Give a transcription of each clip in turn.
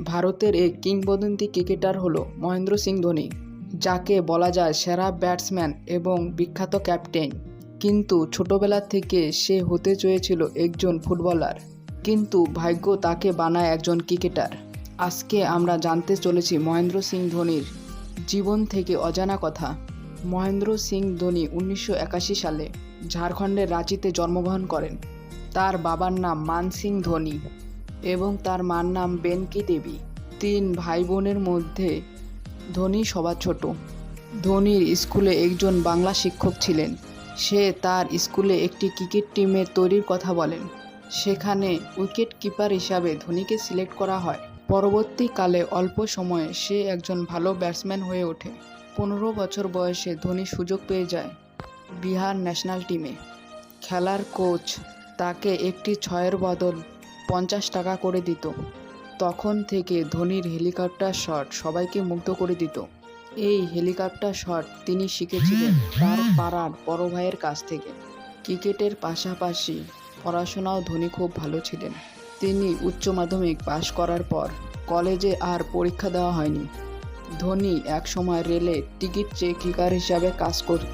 ভারতের এক কিংবদন্তি ক্রিকেটার হলো মহেন্দ্র সিং ধোনি, যাকে বলা যায় সেরা ব্যাটসম্যান এবং বিখ্যাত ক্যাপ্টেন। কিন্তু ছোটবেলা থেকে সে হতে চেয়েছিল একজন ফুটবলার, কিন্তু ভাগ্য তাকে বানায় একজন ক্রিকেটার। আজকে আমরা জানতে চলেছি মহেন্দ্র সিং ধোনির জীবন থেকে অজানা কথা। মহেন্দ্র সিং ধোনি 1981 সালে ঝাড়খণ্ডের রাঁচিতে জন্মগ্রহণ করেন। তার বাবার নাম মান সিং ধোনি এবং তার মার নাম বেনকি দেবী। 3 ভাই বোনের মধ্যে ধোনি সবার ছোট। ধোনির স্কুলে একজন বাংলা শিক্ষক ছিলেন। সে তার স্কুলে একটি ক্রিকেট টিমের তৈরির কথা বলেন। সেখানে উইকেট কিপার হিসাবে ধোনিকে সিলেক্ট করা হয়। পরবর্তীকালে অল্প সময়ে সে একজন ভালো ব্যাটসম্যান হয়ে ওঠে। 15 বছর বয়সে ধোনি সুযোগ পেয়ে যায় বিহার ন্যাশনাল টিমে। খেলার কোচ তাকে একটি 6-এর বদল 50 টাকা করে দিত। তখন থেকে ধোনির হেলিকপ্টার শট সবাইকে মুগ্ধ করে দিত। এই হেলিকপ্টার শট তিনি শিখেছিলেন তার পাড়ার বড় ভাইয়ের কাছ থেকে। ক্রিকেটের পাশাপাশি পড়াশোনাও ধোনি খুব ভালো ছিলেন। তিনি উচ্চ মাধ্যমিক পাশ করার পর কলেজে আর পরীক্ষা দেওয়া হয়নি। ধোনি একসময় রেলে টিকিট চেকিং হিসাবে কাজ করত।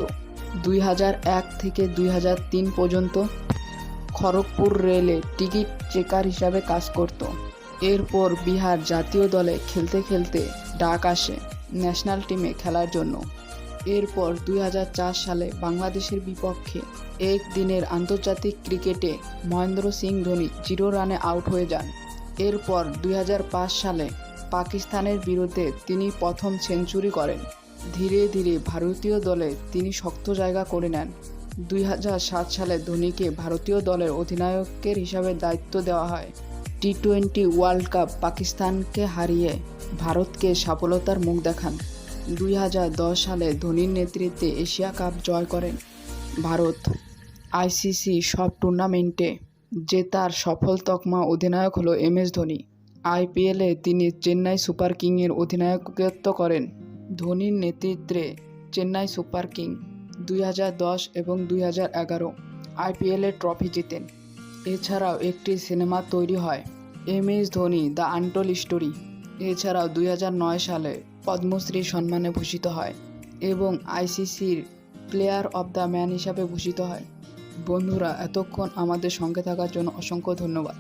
2001 থেকে 2003 পর্যন্ত খড়গপুর রেলে টিকিট চেকার হিসাবে কাজ করত। এরপর বিহার জাতীয় দলে খেলতে খেলতে ডাক আসে ন্যাশনাল টিমে খেলার জন্য। এরপর 2004 সালে বাংলাদেশের বিপক্ষে একদিনের আন্তর্জাতিক ক্রিকেটে মহেন্দ্র সিং ধোনি 0 রানে আউট হয়ে যান। এরপর 2005 সালে পাকিস্তানের বিরুদ্ধে তিনি প্রথম সেঞ্চুরি করেন। ধীরে ধীরে ভারতীয় দলে তিনি শক্ত জায়গা করে নেন। 2007 সালে ধোনিকে ভারতীয় দলের অধিনায়কের হিসাবে দায়িত্ব দেওয়া হয়। টি-20 ওয়ার্ল্ড কাপ পাকিস্তানকে হারিয়ে ভারতকে সফলতার মুখ দেখান। 2010 সালে ধোনির নেতৃত্বে এশিয়া কাপ জয় করেন ভারত। আইসিসি সব টুর্নামেন্টে জেতার সফল তকমা অধিনায়ক হলো MS ধোনি। IPL-এ তিনি চেন্নাই সুপার কিংয়ের অধিনায়কত্ব করেন। ধোনির নেতৃত্বে চেন্নাই সুপার কিং 2010 এবং 2011 IPL-এর ট্রফি জিতেন। এছাড়াও একটি সিনেমা তৈরি হয় MS Dhoni the untold story. এছাড়াও 2009 সালে পদ্মশ্রী সম্মানে ভূষিত হয় এবং ICCর প্লেয়ার অব দ্য ম্যান হিসাবে ভূষিত হয়। বন্ধুরা, এতক্ষণ আমাদের সঙ্গে থাকার জন্য অসংখ্য ধন্যবাদ।